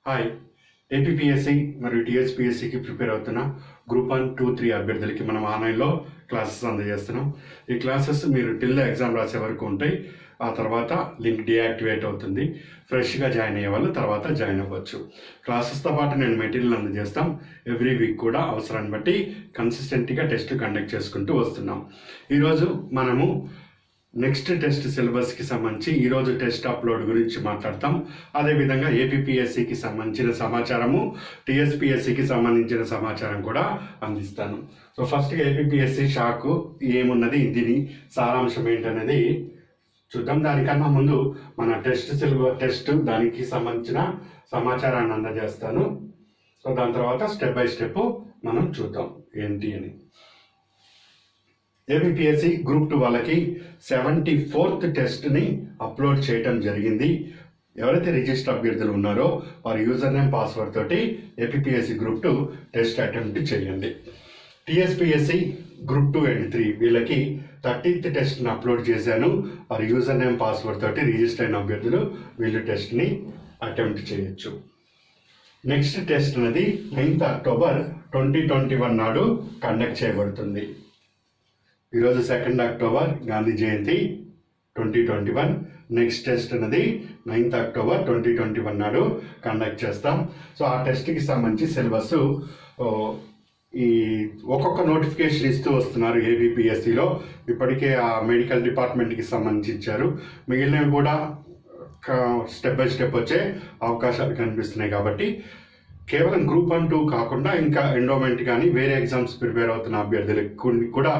Hi. APPSC మరియు టీఎస్పీఎస్సీకి prepare అవుతున్న group 1, 2, 3 అభ్యర్థులకి మనం ఆన్లైన్లో క్లాసెస్ అందజేస్తున్నాం. ఈ క్లాసెస్ మీరు టిల్ ఎగ్జామ్ రాసే వరకు ఉంటాయి. ఆ తర్వాత లింక్ డీయాక్టివేట్ అవుతుంది. ఫ్రెష్గా జాయిన్ అయ్యే వాళ్ళు తర్వాత జాయిన్ అవ్వచ్చు. క్లాసెస్తో పాటు నేను మెటీరియల్ అందజేస్తాం. ఎవ్రీ వీక్ కూడా అవసరాన్ని బట్టి కన్సిస్టెంట్గా టెస్ట్ కండక్ట్ చేసుకుంటూ వస్తున్నాం. ఈరోజు మనము నెక్స్ట్ టెస్ట్ సిలబస్కి సంబంధించి ఈరోజు టెస్ట్ అప్లోడ్ గురించి మాట్లాడతాం. అదేవిధంగా ఏపీపీఎస్సీకి సంబంధించిన సమాచారము, టీఎస్పీఎస్సీకి సంబంధించిన సమాచారం కూడా అందిస్తాను. సో ఫస్ట్గా ఏపీపీఎస్సీ షాకు ఏమున్నది, దీని సారాంశం ఏంటనేది చూద్దాం. దానికన్నా ముందు మన టెస్ట్ దానికి సంబంధించిన సమాచారాన్ని అందజేస్తాను. సో దాని తర్వాత స్టెప్ బై స్టెప్ మనం చూద్దాం ఏంటి అని. ఏపీపీఎస్సీ గ్రూప్ 2 వాళ్ళకి 74th టెస్ట్ని అప్లోడ్ చేయడం జరిగింది. ఎవరైతే రిజిస్టర్ అభ్యర్థులు ఉన్నారో వారి యూజర్ నేమ్ పాస్వర్డ్ తోటి ఏపీపీఎస్సీ గ్రూప్ 2 టెస్ట్ అటెంప్ట్ చేయండి. టీఎస్పీఎస్సీ గ్రూప్ 2 అండ్ 3 వీళ్ళకి 30th టెస్ట్ని అప్లోడ్ చేశాను. వారి యూజర్ నేమ్ పాస్వర్డ్ తోటి రిజిస్టర్ అయిన అభ్యర్థులు వీళ్ళు టెస్ట్ని అటెంప్ట్ చేయొచ్చు. నెక్స్ట్ టెస్ట్ అనేది 9th అక్టోబర్ 2021 నాడు కండక్ట్ చేయబడుతుంది. ఈరోజు 2nd అక్టోబర్ గాంధీ జయంతి 2021. నెక్స్ట్ టెస్ట్ అనేది 9th అక్టోబర్ 2021 నాడు కండక్ట్ చేస్తాం. సో ఆ టెస్ట్కి సంబంధించి సిలబస్ ఈ ఒక్కొక్క నోటిఫికేషన్ ఇస్తూ వస్తున్నారు. ఏబిపిఎస్సిలో ఇప్పటికే ఆ మెడికల్ డిపార్ట్మెంట్కి సంబంధించి ఇచ్చారు. మిగిలినవి కూడా స్టెప్ బై స్టెప్ వచ్చే అవకాశాలు కనిపిస్తున్నాయి. కాబట్టి కేవలం గ్రూప్ 1, 2 కాకుండా ఇంకా ఎండోమెంట్ కానీ వేరే ఎగ్జామ్స్ ప్రిపేర్ అవుతున్న అభ్యర్థులకు కూడా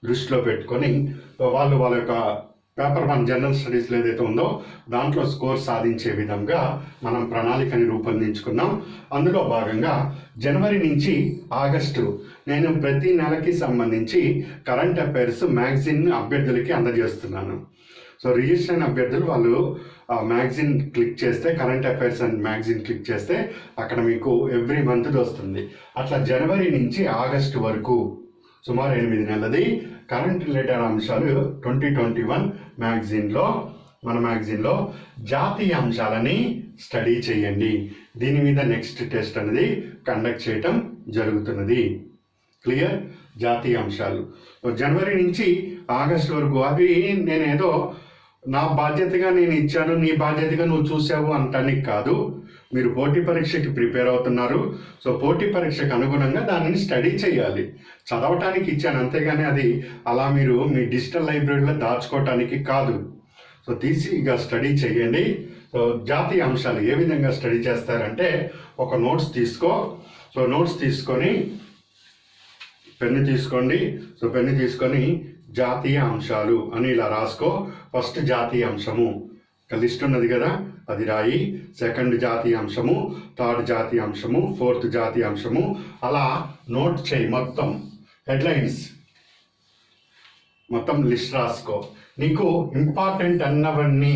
దృష్టిలో పెట్టుకొని వాళ్ళ యొక్క పేపర్ 1 జనరల్ స్టడీస్లో ఏదైతే ఉందో దాంట్లో స్కోర్ సాధించే విధంగా మనం ప్రణాళికని రూపొందించుకున్నాం. అందులో భాగంగా జనవరి నుంచి ఆగస్టు నేను ప్రతి నెలకి సంబంధించి కరెంట్ అఫైర్స్ మ్యాగజైన్ అభ్యర్థులకి అందజేస్తున్నాను. సో రిజిస్టర్ అయిన అభ్యర్థులు వాళ్ళు మ్యాగజైన్ క్లిక్ చేస్తే, current affairs and magazine click చేస్తే అక్కడ మీకు ఎవ్రీ మంత్ వస్తుంది. అట్లా జనవరి నుంచి ఆగస్టు వరకు సుమారు 8 నెలలది కరెంట్ రిలేటెడ్ అంశాలు 2021 మన మ్యాగజైన్లో జాతీయ అంశాలని స్టడీ చేయండి. దీని మీద నెక్స్ట్ టెస్ట్ అనేది కండక్ట్ చేయటం జరుగుతున్నది. క్లియర్? జాతీయ అంశాలు జనవరి నుంచి ఆగస్టు వరకు అవి నేనేదో నా బాధ్యతగా నేను ఇచ్చాను, నీ బాధ్యతగా నువ్వు చూసావు అంటానికి కాదు. మీరు పోటీ పరీక్షకి ప్రిపేర్ అవుతున్నారు. సో పోటీ పరీక్షకు అనుగుణంగా దానిని స్టడీ చేయాలి. చదవటానికి ఇచ్చాను అంతేగాని అది అలా మీరు మీ డిజిటల్ లైబ్రరీలో దాచుకోవటానికి కాదు. సో తీసి ఇక స్టడీ చేయండి. సో జాతీయ అంశాలు ఏ విధంగా స్టడీ చేస్తారంటే, ఒక నోట్స్ తీసుకో. సో నోట్స్ తీసుకొని పెన్ను తీసుకోండి. సో పెన్ను తీసుకొని జాతీయ అంశాలు అని ఇలా రాసుకో. ఫస్ట్ జాతీయ అంశము లిస్ట్ ఉన్నది కదా, అది రాయి. 2nd జాతీయ అంశము, 3rd జాతీయ అంశము, 4th జాతీయ అంశము, అలా నోట్ చేయి. మొత్తం హెడ్లైన్స్ మొత్తం లిస్ట్ రాసుకో. నీకు ఇంపార్టెంట్ అన్నవన్నీ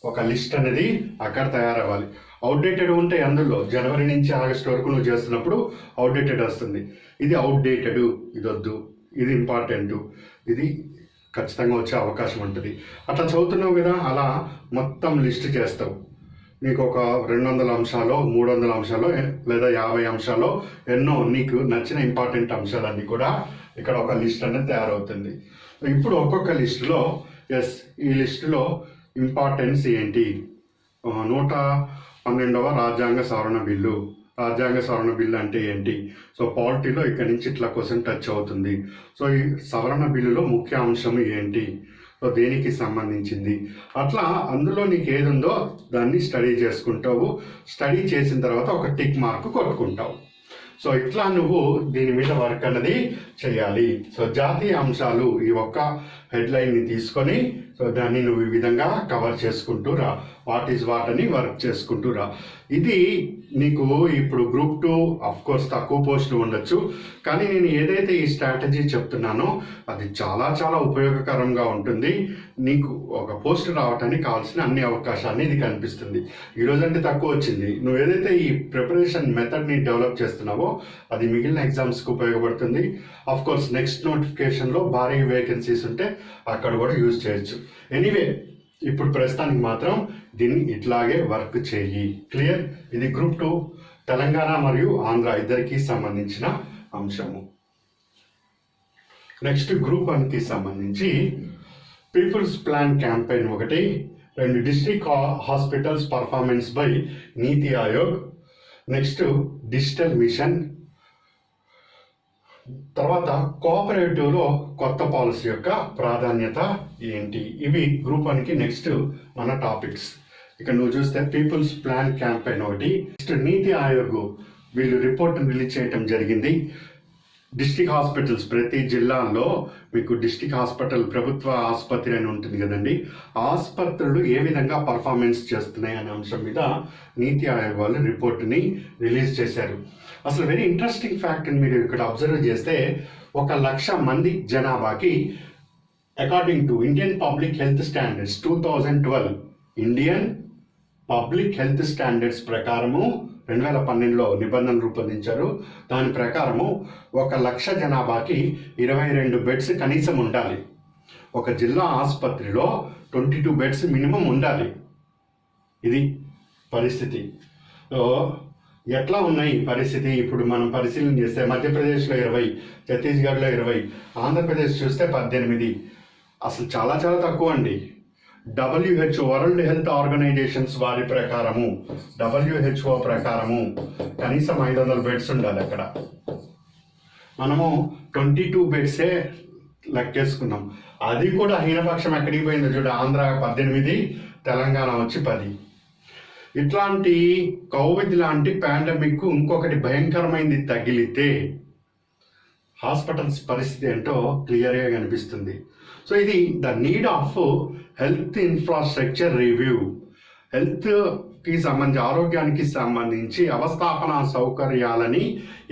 ఒక లిస్ట్ అనేది అక్కడ తయారవ్వాలి. అవుట్డేటెడ్ ఉంటే అందులో జనవరి నుంచి ఆగస్టు వరకు నువ్వు చేస్తున్నప్పుడు అవుట్డేటెడ్ వస్తుంది. ఇది అవుట్డేటెడ్, ఇది వద్దు, ఇది ఇంపార్టెంట్, ఇది ఖచ్చితంగా వచ్చే అవకాశం ఉంటుంది. అట్లా చదువుతున్నావు కదా, అలా మొత్తం లిస్ట్ చేస్తావు. నీకు ఒక 200 అంశాలు, 300 అంశాలు లేదా 50 అంశాలు ఎన్నో నీకు నచ్చిన ఇంపార్టెంట్ అంశాలన్నీ కూడా ఇక్కడ ఒక లిస్ట్ అనేది తయారవుతుంది. ఇప్పుడు ఒక్కొక్క లిస్టులో ఈ లిస్టులో ఇంపార్టెన్స్ ఏంటి, 112వ రాజ్యాంగ సవరణ బిల్లు. రాజ్యాంగ సవరణ బిల్లు అంటే ఏంటి? సో పాలిటీలో ఇక్కడ నుంచి ఇట్లా క్వశ్చన్ టచ్ అవుతుంది. సో ఈ సవరణ బిల్లులో ముఖ్య అంశం ఏంటి, సో దేనికి సంబంధించింది, అట్లా అందులో నీకు ఏది ఉందో దాన్ని స్టడీ చేసుకుంటావు. స్టడీ చేసిన తర్వాత ఒక టిక్ మార్క్ కొట్టుకుంటావు. సో ఇట్లా నువ్వు దీని మీద వర్క్ అన్నది చేయాలి. సో జాతీయ అంశాలు ఈ ఒక్క హెడ్లైన్ని తీసుకొని సో దాన్ని నువ్వు ఈ విధంగా కవర్ చేసుకుంటూ రా. వాట్ ఈజ్ వాట్ అని వర్క్ చేసుకుంటూ రా. ఇది నీకు ఇప్పుడు గ్రూప్ 2 అఫ్కోర్స్ తక్కువ పోస్టులు ఉండొచ్చు, కానీ నేను ఏదైతే ఈ స్ట్రాటజీ చెప్తున్నానో అది చాలా చాలా ఉపయోగకరంగా ఉంటుంది. నీకు ఒక పోస్ట్ రావడానికి కావాల్సిన అన్ని అవకాశాన్ని ఇది కనిపిస్తుంది. ఈరోజంటే తక్కువ వచ్చింది. నువ్వు ఏదైతే ఈ ప్రిపరేషన్ మెథడ్ని డెవలప్ చేస్తున్నావో అది మిగిలిన ఎగ్జామ్స్కి ఉపయోగపడుతుంది. అఫ్కోర్స్ నెక్స్ట్ నోటిఫికేషన్లో భారీ వేకెన్సీస్ ఉంటే అక్కడ కూడా యూజ్ చేయొచ్చు. ఎనీవే ఇప్పుడు ప్రస్తుతానికి మాత్రం దీన్ని ఇట్లాగే వర్క్ చేయి. క్లియర్? ఇది గ్రూప్ 2 తెలంగాణ మరియు ఆంధ్ర ఇద్దరికి సంబంధించిన అంశము. నెక్స్ట్ గ్రూప్ 1కి సంబంధించి people's plan campaign 1, 2 district hospitals performance by Niti Aayog, next digital machine, తర్వాత కోఆపరేటివ్లో కొత్త పాలసీ యొక్క ప్రాధాన్యత ఏంటి, ఇవి గ్రూప్ 1కి నెక్స్ట్ మన టాపిక్స్. ఇక నువ్వు చూస్తే పీపుల్స్ ప్లాన్ క్యాంపెయిన్ 1, నెక్స్ట్ నీతి ఆయోగ్ వీళ్ళు రిపోర్ట్ రిలీజ్ చేయడం జరిగింది. డిస్ట్రిక్ట్ హాస్పిటల్స్ ప్రతి జిల్లాలో మీకు డిస్ట్రిక్ట్ హాస్పిటల్ ప్రభుత్వ ఆసుపత్రి అని ఉంటుంది కదండి, ఆసుపత్రులు ఏ విధంగా పర్ఫార్మెన్స్ చేస్తున్నాయి అనే అంశం మీద నీతి ఆయోగ్ వాళ్ళు రిపోర్ట్ని రిలీజ్ చేశారు. అసలు వెరీ ఇంట్రెస్టింగ్ ఫ్యాక్ట్ అని మీరు ఇక్కడ అబ్జర్వ్ చేస్తే 1,00,000 మంది జనాభాకి according to Indian public health standards 2012 Indian public health standards ప్రకారము 2012లో నిబంధనలు రూపొందించారు. దాని ప్రకారము 1,00,000 జనాభాకి 22 బెడ్స్ కనీసం ఉండాలి. ఒక జిల్లా ఆసుపత్రిలో 22 బెడ్స్ మినిమం ఉండాలి. ఇది పరిస్థితి. ఎట్లా ఉన్నాయి పరిస్థితి ఇప్పుడు మనం పరిశీలన చేస్తే మధ్యప్రదేశ్లో 20, ఛత్తీస్గఢ్లో 20, ఆంధ్రప్రదేశ్ చూస్తే 18. అసలు చాలా చాలా తక్కువ అండి. WHO వరల్డ్ హెల్త్ ఆర్గనైజేషన్స్ వారి ప్రకారము, WHO ప్రకారము కనీసం 500 బెడ్స్ ఉండాలి. అక్కడ మనము 22 బెడ్సే లెక్కేసుకున్నాం. అది కూడా హీనపక్షం ఎక్కడికి పోయిందో చూడ, ఆంధ్ర 18, తెలంగాణ వచ్చి 10. ఇట్లాంటి కోవిడ్ లాంటి పాండమిక్ ఇంకొకటి భయంకరమైనది తగిలితే హాస్పిటల్స్ పరిస్థితి ఏంటో క్లియర్గా కనిపిస్తుంది. సో ఇది the need of health infrastructure review. హెల్త్కి సంబంధించి ఆరోగ్యానికి సంబంధించి అవస్థాపన సౌకర్యాలని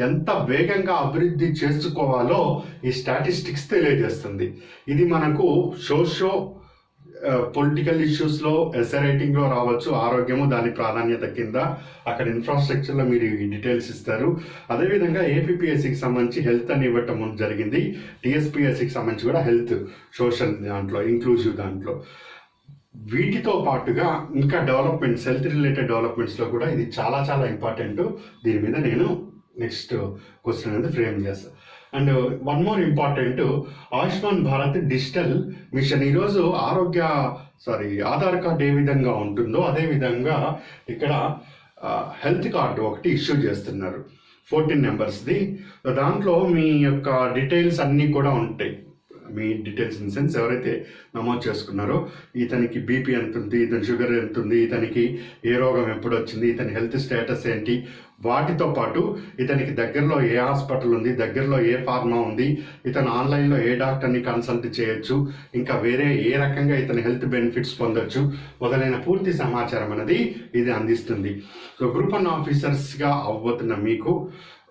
ఎంత వేగంగా అభివృద్ధి చేసుకోవాలో ఈ స్టాటిస్టిక్స్ తెలియజేస్తుంది. ఇది మనకు సోషో పొలిటికల్ ఇష్యూస్లో ఎస్ఏ రైటింగ్లో రావచ్చు. ఆరోగ్యము దాని ప్రాధాన్యత కింద అక్కడ ఇన్ఫ్రాస్ట్రక్చర్లో మీరు ఈ డీటెయిల్స్ ఇస్తారు. అదేవిధంగా ఏపీపీఎస్సికి సంబంధించి హెల్త్ అని ఇవ్వటం జరిగింది. టీఎస్పీఎస్సికి సంబంధించి కూడా హెల్త్, సోషల్ దాంట్లో, ఇంక్లూజివ్ దాంట్లో. వీటితో పాటుగా ఇంకా డెవలప్మెంట్స్, హెల్త్ రిలేటెడ్ డెవలప్మెంట్స్లో కూడా ఇది చాలా చాలా ఇంపార్టెంట్. దీని మీద నేను నెక్స్ట్ క్వశ్చన్ అనేది ఫ్రేమ్ చేస్తాను. And one more important, Ayushman Bharat digital machine. ఈరోజు ఆధార్ కార్డ్ ఏ విధంగా ఉంటుందో అదేవిధంగా ఇక్కడ హెల్త్ కార్డు ఒకటి ఇష్యూ చేస్తున్నారు, 14 నెంబర్స్ది. దాంట్లో మీ యొక్క డీటెయిల్స్ అన్నీ కూడా ఉంటాయి. మీ డీటెయిల్స్ ఇన్ సెన్స్ ఎవరైతే నమోదు చేసుకున్నారో, ఇతనికి బీపీ ఎంత ఉంది, ఇతని షుగర్ ఎంత ఉంది, ఇతనికి ఏ రోగం ఎప్పుడు వచ్చింది, ఇతని హెల్త్ స్టేటస్ ఏంటి, వాటితో పాటు ఇతనికి దగ్గరలో ఏ హాస్పిటల్ ఉంది, దగ్గరలో ఏ ఫార్మా ఉంది, ఇతను ఆన్లైన్లో ఏ డాక్టర్ని కన్సల్ట్ చేయొచ్చు, ఇంకా వేరే ఏ రకంగా ఇతని హెల్త్ బెనిఫిట్స్ పొందొచ్చు మొదలైన పూర్తి సమాచారం అనేది ఇది అందిస్తుంది. సో గ్రూప్ 1 ఆఫీసర్స్గా అవ్వబోతున్న మీకు,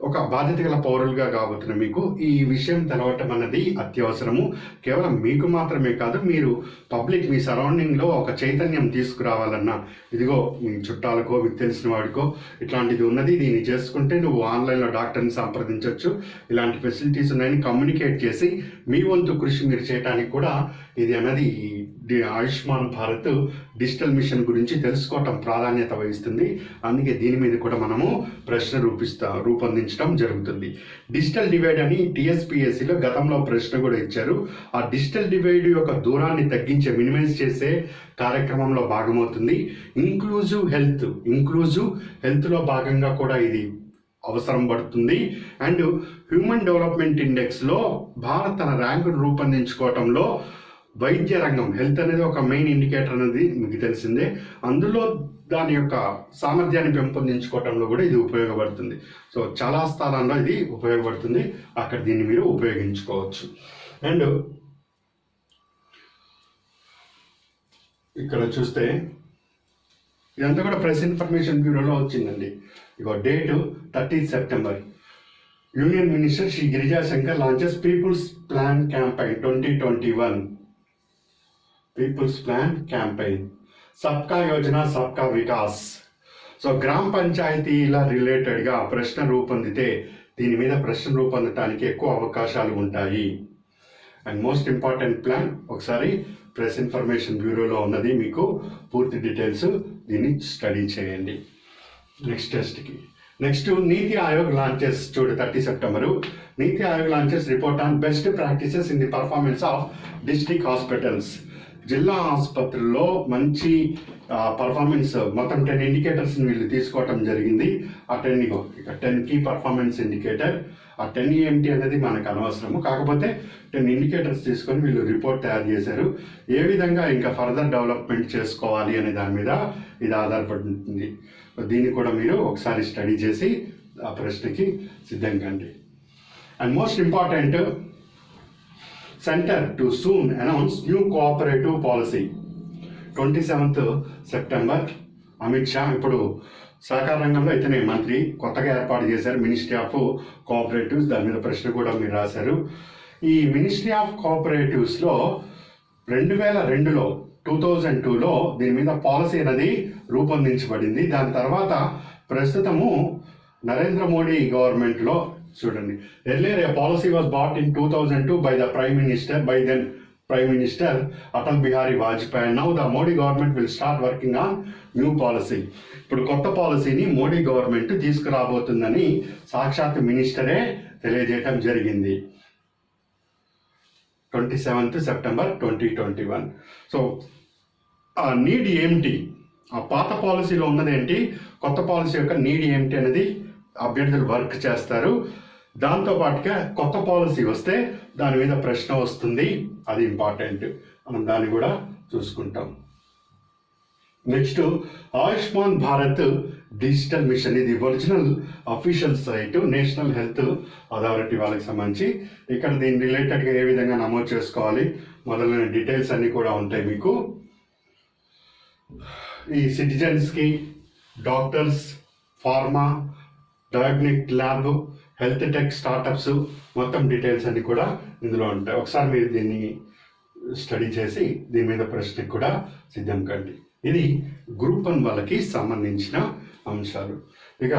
ఒక బాధ్యత గల పౌరులుగా కాబోతున్న మీకు ఈ విషయం తెలవటం అన్నది అత్యవసరము. కేవలం మీకు మాత్రమే కాదు, మీరు పబ్లిక్ మీ సరౌండింగ్లో ఒక చైతన్యం తీసుకురావాలన్నా, ఇదిగో మీ చుట్టాలకో మీకు తెలిసిన వాడికో ఇట్లాంటిది ఉన్నది, దీన్ని చేసుకుంటే నువ్వు ఆన్లైన్లో డాక్టర్ని సంప్రదించవచ్చు, ఇలాంటి ఫెసిలిటీస్ ఉన్నాయని కమ్యూనికేట్ చేసి మీ వంతు కృషి మీరు చేయడానికి కూడా ఇది అన్నది ఆయుష్మాన్ భారత్ డిజిటల్ మిషన్ గురించి తెలుసుకోవటం ప్రాధాన్యత వహిస్తుంది. అందుకే దీని మీద కూడా మనము ప్రశ్న రూపొందించడం జరుగుతుంది. డిజిటల్ డివైడ్ అని టీఎస్పీఎస్సిలో గతంలో ప్రశ్న కూడా ఇచ్చారు. ఆ డిజిటల్ డివైడ్ యొక్క దూరాన్ని తగ్గించే, మినిమైజ్ చేసే కార్యక్రమంలో భాగమవుతుంది ఇంక్లూజివ్ హెల్త్లో భాగంగా కూడా ఇది అవసరం పడుతుంది. అండ్ హ్యూమన్ డెవలప్మెంట్ ఇండెక్స్లో భారత్ తన ర్యాంకును రూపొందించుకోవటంలో వైద్య రంగం, హెల్త్ అనేది ఒక మెయిన్ ఇండికేటర్ అనేది మీకు తెలిసిందే, అందులో దాని యొక్క సామర్థ్యాన్ని పెంపొందించుకోవటంలో కూడా ఇది ఉపయోగపడుతుంది. సో చాలా స్థానాల్లో ఇది ఉపయోగపడుతుంది, అక్కడ దీన్ని మీరు ఉపయోగించుకోవచ్చు. అండ్ ఇక్కడ చూస్తే ఇదంతా కూడా ప్రెస్ ఇన్ఫర్మేషన్ బ్యూరోలో వచ్చిందండి. ఇగో date 30 September. Union minister Shri Girija Shankar launches people's plan campaign 2021. People's plan campaign, Sabka Yojana సబ్కా వికాస్. సో గ్రామ పంచాయతీల రిలేటెడ్గా ప్రశ్న రూపొందితే దీని మీద ప్రశ్న రూపొందటానికి ఎక్కువ అవకాశాలు ఉంటాయి. అండ్ మోస్ట్ ఇంపార్టెంట్ ప్లాన్, ఒకసారి ప్రెస్ ఇన్ఫర్మేషన్ బ్యూరోలో ఉన్నది, మీకు పూర్తి డీటెయిల్స్ దీన్ని స్టడీ చేయండి. నెక్స్ట్ నీతి ఆయోగ్ లాంచెస్ చూడు 30 September. NITI Aayog launches report on best practices in the performance of district hospitals. జిల్లా ఆసుపత్రుల్లో మంచి పర్ఫార్మెన్స్ మొత్తం 10 ఇండికేటర్స్ని వీళ్ళు తీసుకోవటం జరిగింది. ఆ 10 కీ పర్ఫార్మెన్స్ ఇండికేటర్. ఆ 10 ఏమిటి అనేది మనకు అనవసరము, కాకపోతే 10 ఇండికేటర్స్ తీసుకొని వీళ్ళు రిపోర్ట్ తయారు చేశారు. ఏ విధంగా ఇంకా ఫర్దర్ డెవలప్మెంట్ చేసుకోవాలి అనే దాని మీద ఇది ఆధారపడి ఉంటుంది. దీన్ని కూడా మీరు ఒకసారి స్టడీ చేసి ఆ ప్రశ్నకి సిద్ధం కండి. And most important, centre to soon announce new cooperative policy. 27th September Amit Shah ఇప్పుడు సహకార రంగంలో అయితేనే మంత్రి కొత్తగా ఏర్పాటు చేశారు మినిస్ట్రీ ఆఫ్ కోఆపరేటివ్స్. దాని మీద ప్రశ్న కూడా మీరు రాశారు. ఈ మినిస్ట్రీ ఆఫ్ కోఆపరేటివ్స్లో 2002లో దీని మీద పాలసీ అనేది రూపొందించబడింది. దాని తర్వాత ప్రస్తుతము నరేంద్ర మోడీ గవర్నమెంట్లో చూడండి, earlier A policy was bought in 2002 by the then Prime Minister Atal Bihari Vajpayee. Now the Modi government will start working on new policy. ఇప్పుడు కొత్త పాలసీని మోడీ గవర్నమెంట్ తీసుకురాబోతుందని సాక్షాత్ మినిస్టరే తెలియజేయటం జరిగింది 27th సెప్టెంబర్ 2021. సో ఆ నీడ్ ఏమిటి, ఆ పాత పాలసీలో ఉన్నదేంటి, కొత్త పాలసీ యొక్క నీడ్ ఏమిటి అనేది అభ్యర్థులు వర్క్ చేస్తారు. దాంతోపాటుగా కొత్త పాలసీ వస్తే దాని మీద ప్రశ్న వస్తుంది, అది ఇంపార్టెంట్, మనం దాన్ని కూడా చూసుకుంటాం. Next, Ayushman Bharat digital mission. ఇది original official site National Health Authority వాళ్ళకి సంబంధించి. ఇక్కడ దీని రిలేటెడ్గా ఏ విధంగా నమోదు చేసుకోవాలి మొదలైన డీటెయిల్స్ అన్నీ కూడా ఉంటాయి మీకు. ఈ సిటిజన్స్కి doctors, pharma, diagnostic lab, health tech startups మొత్తం డీటెయిల్స్ అన్నీ కూడా ఇందులో ఉంటాయి. ఒకసారి మీరు దీన్ని స్టడీ చేసి దీని మీద ప్రశ్నకి కూడా సిద్ధం కండి. ఇది గ్రూప్ 1 వాళ్ళకి సంబంధించిన అంశాలు. ఇక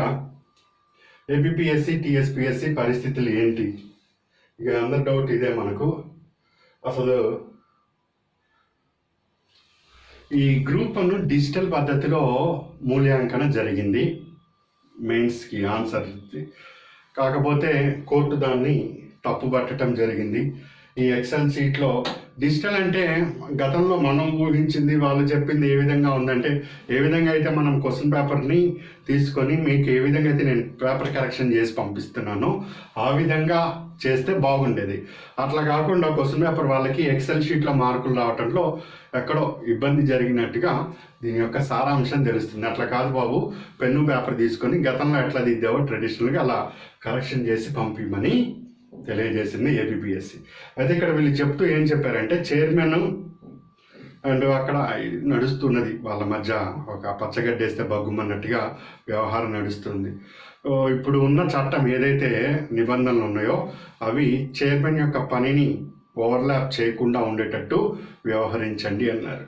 ఏబిపిఎస్సి, టిఎస్పిఎస్సి పరిస్థితులు ఏంటి? ఇక అందరి డౌట్ ఇదే మనకు. అసలు ఈ గ్రూప్ 1 డిజిటల్ పద్ధతిలో మూల్యాంకనం జరిగింది మెయిన్స్కి ఆన్సర్. కాకపోతే కోర్టు దాన్ని తప్పుపట్టడం జరిగింది. ఈ ఎక్సెల్ షీట్లో డిజిటల్ అంటే గతంలో మనం ఊహించింది, వాళ్ళు చెప్పింది ఏ విధంగా ఉందంటే, ఏ విధంగా అయితే మనం క్వశ్చన్ పేపర్ని తీసుకొని మీకు ఏ విధంగా అయితే నేను పేపర్ కరెక్షన్ చేసి పంపిస్తున్నానో ఆ విధంగా చేస్తే బాగుండేది. అట్లా కాకుండా క్వశ్చన్ పేపర్ వాళ్ళకి ఎక్సెల్ షీట్లో మార్కులు రావడంలో ఎక్కడో ఇబ్బంది జరిగినట్టుగా దీని యొక్క సారాంశం తెలుస్తుంది. అట్లా కాదు బాబు, పెన్ను పేపర్ తీసుకొని గతంలో ఎట్లా దిద్దావో ట్రెడిషనల్గా అలా కరెక్షన్ చేసి పంపిమని తెలియజేసింది ఏబిపిఎస్సి. అయితే ఇక్కడ వీళ్ళు చెప్తూ ఏం చెప్పారంటే, చైర్మన్ అండ్ అక్కడ నడుస్తున్నది వాళ్ళ మధ్య ఒక పచ్చగడ్డేస్తే బగ్గుమన్నట్టుగా వ్యవహారం నడుస్తుంది. ఇప్పుడు ఉన్న చట్టం ఏదైతే నిబంధనలు ఉన్నాయో అవి చైర్మన్ యొక్క పనిని ఓవర్లాప్ చేయకుండా ఉండేటట్టు వ్యవహరించండి అన్నారు.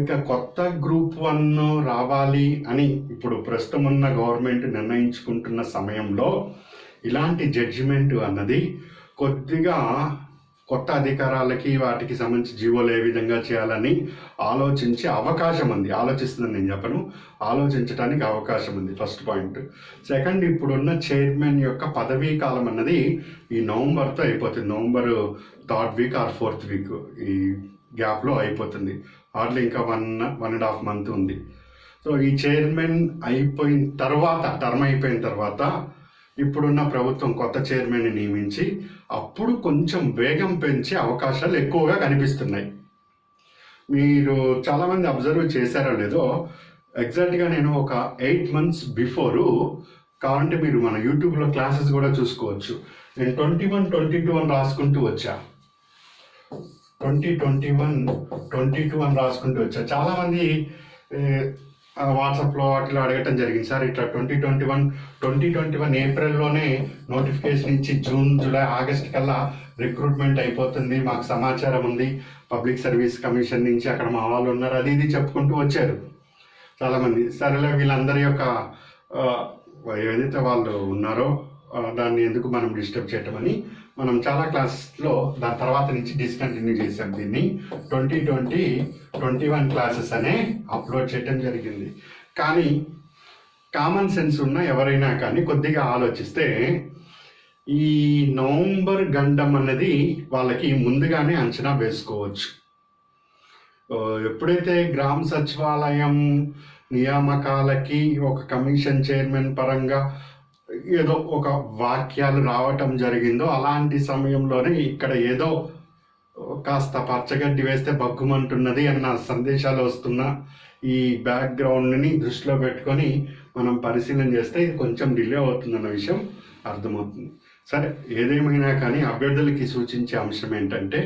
ఇక కొత్త గ్రూప్ 1 రావాలి అని ఇప్పుడు ప్రస్తుతం ఉన్న గవర్నమెంట్ నిర్ణయించుకుంటున్న సమయంలో ఇలాంటి జడ్జిమెంట్ అన్నది కొద్దిగా కొత్త అధికారాలకి వాటికి సంబంధించి జీవోలు ఏ విధంగా చేయాలని ఆలోచించే అవకాశం ఉంది. ఆలోచిస్తుందని నేను చెప్పను, ఆలోచించడానికి అవకాశం ఉంది. First point. సెకండ్, ఇప్పుడున్న చైర్మన్ యొక్క పదవీ కాలం అన్నది ఈ నవంబర్తో అయిపోతుంది. November 3rd week or 4th week ఈ గ్యాప్లో అయిపోతుంది. హార్డ్లీ ఇంకా 1.5 month ఉంది. సో ఈ చైర్మన్ అయిపోయిన తర్వాత, టర్మ్ అయిపోయిన తర్వాత ఇప్పుడున్న ప్రభుత్వం కొత్త చైర్మన్ని నియమించి అప్పుడు కొంచెం వేగం పెంచే అవకాశాలు ఎక్కువగా కనిపిస్తున్నాయి. మీరు చాలామంది అబ్జర్వ్ చేశారో లేదో, ఎగ్జాక్ట్గా నేను ఒక 8 months బిఫోరు, కావాలంటే మీరు మన యూట్యూబ్లో క్లాసెస్ కూడా చూసుకోవచ్చు, నేను 21-22 అని రాసుకుంటూ వచ్చా. 2021-22 అని రాసుకుంటూ వచ్చా. చాలామంది వాట్సాప్లో వాటిలో అడగటం జరిగింది, సార్ ఇట్లా 2021 ఏప్రిల్లోనే నోటిఫికేషన్ ఇచ్చి జూన్, జూలై, ఆగస్ట్ కల్లా రిక్రూట్మెంట్ అయిపోతుంది, మాకు సమాచారం ఉంది, పబ్లిక్ సర్వీస్ కమిషన్ నుంచి అక్కడ మా వాళ్ళు ఉన్నారు, అది ఇది చెప్పుకుంటూ వచ్చారు చాలామంది. సరేలే, వీళ్ళందరి యొక్క ఏదైతే వాళ్ళు ఉన్నారో దాన్ని ఎందుకు మనం డిస్టర్బ్ చేయటం అని మనం చాలా క్లాసెస్లో దాని తర్వాత నుంచి డిస్కంటిన్యూ చేసాం. దీన్ని 2021 క్లాసెస్ అనే అప్లోడ్ చేయడం జరిగింది. కానీ కామన్ సెన్స్ ఉన్న ఎవరైనా కానీ కొద్దిగా ఆలోచిస్తే ఈ నవంబర్ గండం అన్నది వాళ్ళకి ముందుగానే అంచనా వేసుకోవచ్చు. ఎప్పుడైతే గ్రామ సచివాలయం నియామకాలకి ఒక కమిషన్ చైర్మన్ పరంగా ఏదో ఒక వాక్యాలు రావటం జరిగిందో అలాంటి సమయంలోనే ఇక్కడ ఏదో కాస్త పచ్చగడ్డి వేస్తే బగ్గుమంటున్నది అన్న సందేశాలు వస్తున్న ఈ బ్యాక్గ్రౌండ్ని దృష్టిలో పెట్టుకొని మనం పరిశీలన చేస్తే ఇది కొంచెం డిలే అవుతుందన్న విషయం అర్థమవుతుంది. సరే, ఏదేమైనా కానీ అభ్యర్థులకి సూచించే అంశం ఏంటంటే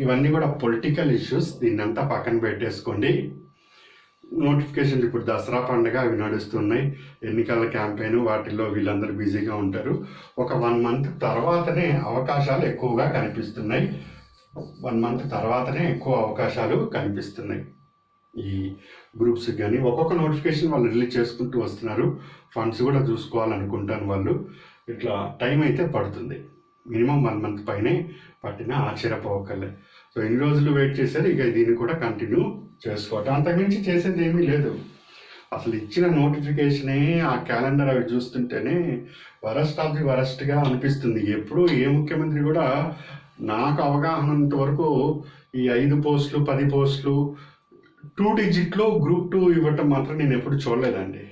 ఇవన్నీ కూడా పొలిటికల్ ఇష్యూస్, దీన్నంతా పక్కన పెట్టేసుకోండి. నోటిఫికేషన్ ఇప్పుడు దసరా పండుగ అవి నడుస్తున్నాయి, ఎన్నికల క్యాంపెయిన్, వాటిల్లో వీళ్ళందరూ బిజీగా ఉంటారు. ఒక 1 మంత్ తర్వాతనే అవకాశాలు ఎక్కువగా కనిపిస్తున్నాయి. 1 మంత్ తర్వాతనే ఎక్కువ అవకాశాలు కనిపిస్తున్నాయి ఈ గ్రూప్స్. కానీ ఒక్కొక్క నోటిఫికేషన్ వాళ్ళు రిలీజ్ చేసుకుంటూ వస్తున్నారు. ఫండ్స్ కూడా చూసుకోవాలనుకుంటాను వాళ్ళు. ఇట్లా టైం అయితే పడుతుంది, మినిమం 1 మంత్ పైనే పట్టిన ఆశ్చర్యపోవక్కర్లే. సో ఎన్ని రోజులు వెయిట్ చేశారు, ఇక దీన్ని కూడా కంటిన్యూ చేసుకోవటం, అంతకుమించి చేసేది ఏమీ లేదు. అసలు ఇచ్చిన నోటిఫికేషనే ఆ క్యాలెండర్ అవి చూస్తుంటేనే వరస్ట్ ఆఫ్ ది వరస్ట్గా అనిపిస్తుంది. ఎప్పుడు ఏ ముఖ్యమంత్రి కూడా నాకు అవగాహనంత వరకు ఈ 5 పోస్టులు 10 పోస్టులు 2 డిజిట్లో గ్రూప్ 2 ఇవ్వటం మాత్రం నేను ఎప్పుడు చూడలేదండి.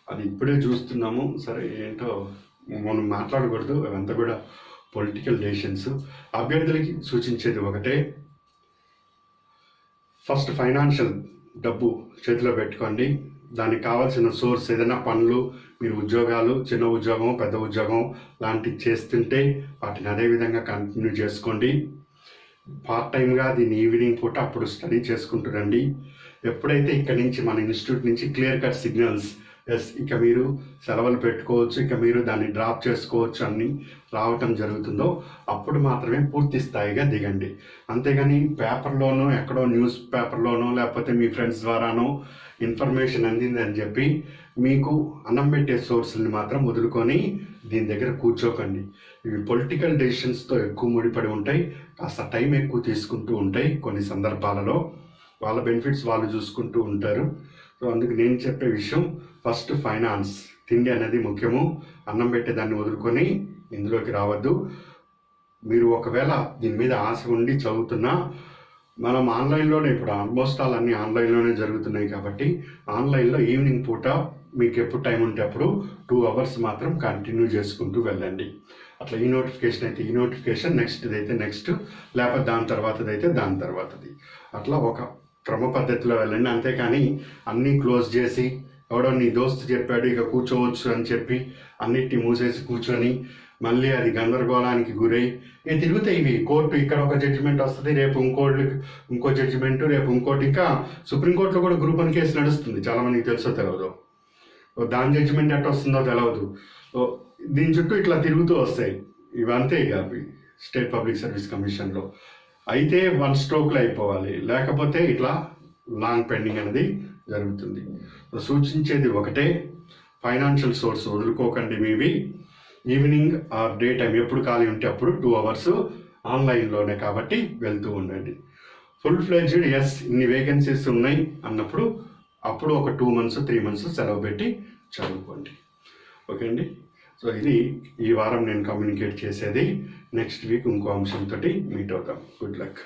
అది ఇప్పుడే చూస్తున్నాము. సరే, ఏంటో మనం మాట్లాడకూడదు, అవంతా కూడా పొలిటికల్ డెసిషన్స్. అభ్యర్థులకి సూచించేది ఒకటే, ఫస్ట్ ఫైనాన్షియల్ డబ్బు చేతిలో పెట్టుకోండి. దానికి కావాల్సిన సోర్స్ ఏదైనా పనులు, మీరు ఉద్యోగాలు, చిన్న ఉద్యోగం పెద్ద ఉద్యోగం లాంటివి చేస్తుంటే వాటిని అదేవిధంగా కంటిన్యూ చేసుకోండి. పార్ట్ టైంగా దీన్ని ఈవినింగ్ పూట అప్పుడు స్టడీ చేసుకుంటూ రండి. ఎప్పుడైతే ఇక్కడి నుంచి మన ఇన్స్టిట్యూట్ నుంచి క్లియర్ కట్ సిగ్నల్స్, ఇక మీరు సెలవులు పెట్టుకోవచ్చు, ఇక మీరు దాన్ని డ్రాప్ చేసుకోవచ్చు అన్ని రావటం జరుగుతుందో అప్పుడు మాత్రమే పూర్తి స్థాయిగా దిగండి. అంతేగాని పేపర్లోనో ఎక్కడో న్యూస్ పేపర్లోనో లేకపోతే మీ ఫ్రెండ్స్ ద్వారానో ఇన్ఫర్మేషన్ అందిందని చెప్పి మీకు అన్నం పెట్టే సోర్సుల్ని మాత్రం వదులుకొని దీని దగ్గర కూర్చోకండి. ఇవి పొలిటికల్ డెసిషన్స్తో ఎక్కువ ముడిపడి ఉంటాయి, కాస్త టైం ఎక్కువ తీసుకుంటూ ఉంటాయి. కొన్ని సందర్భాలలో వాళ్ళ బెనిఫిట్స్ వాళ్ళు చూసుకుంటూ ఉంటారు. సో అందుకు నేను చెప్పే విషయం, ఫస్ట్ ఫైనాన్స్, తిండి అనేది ముఖ్యము. అన్నం పెట్టేదాన్ని వదులుకొని ఇందులోకి రావద్దు. మీరు ఒకవేళ దీని మీద ఆశ ఉండి చదువుతున్నా, మనం ఆన్లైన్లోనే ఇప్పుడు ఆల్మోస్ట్ ఆల్ అన్నీ ఆన్లైన్లోనే జరుగుతున్నాయి కాబట్టి ఆన్లైన్లో ఈవినింగ్ పూట మీకు ఎప్పుడు టైం ఉంటే అప్పుడు 2 అవర్స్ మాత్రం కంటిన్యూ చేసుకుంటూ వెళ్ళండి. అట్లా ఈ నోటిఫికేషన్ అయితే ఈ నోటిఫికేషన్, నెక్స్ట్ది అయితే నెక్స్ట్, లేకపోతే దాని తర్వాతది అయితే దాని తర్వాతది, అట్లా ఒక క్రమ పద్ధతిలో వెళ్ళండి. అంతేకాని అన్నీ క్లోజ్ చేసి ఎవడో నీ దోస్తు చెప్పాడు ఇక కూర్చోవచ్చు అని చెప్పి అన్నిటిని మూసేసి కూర్చొని మళ్ళీ అది గందరగోళానికి గురై తిరుగుతాయి ఇవి. కోర్టు ఇక్కడ ఒక జడ్జిమెంట్ వస్తుంది, రేపు ఇంకో జడ్జిమెంట్, రేపు ఇంకోటి. ఇంకా సుప్రీంకోర్టులో కూడా గ్రూప్ 1 కేసు నడుస్తుంది, చాలామందికి తెలుసో తెలియదు. దాని జడ్జిమెంట్ ఎట్లా వస్తుందో తెలియదు. దీని చుట్టూ ఇట్లా తిరుగుతూ వస్తాయి ఇవంతే. ఇక స్టేట్ పబ్లిక్ సర్వీస్ కమిషన్లో అయితే 1 స్ట్రోక్లో అయిపోవాలి, లేకపోతే ఇట్లా లాంగ్ పెండింగ్ అనేది జరుగుతుంది. సూచించేది ఒకటే, ఫైనాన్షియల్ సోర్స్ వదులుకోకండి మీవి. ఈవినింగ్ ఆర్ డే టైం ఎప్పుడు ఖాళీ ఉంటే అప్పుడు 2 అవర్స్ ఆన్లైన్లోనే కాబట్టి వెళ్తూ ఉండండి. ఫుల్ ఫ్లెడ్జ్డ్ ఇన్ని వేకెన్సీస్ ఉన్నాయి అన్నప్పుడు అప్పుడు ఒక 2 మంత్స్ 3 మంత్స్ సెలవు పెట్టి చదువుకోండి. ఓకే అండి. సో ఇది ఈ వారం నేను కమ్యూనికేట్ చేసేది. నెక్స్ట్ వీక్ ఇంకో అంశంతో మీట్ అవుతాం. Good luck.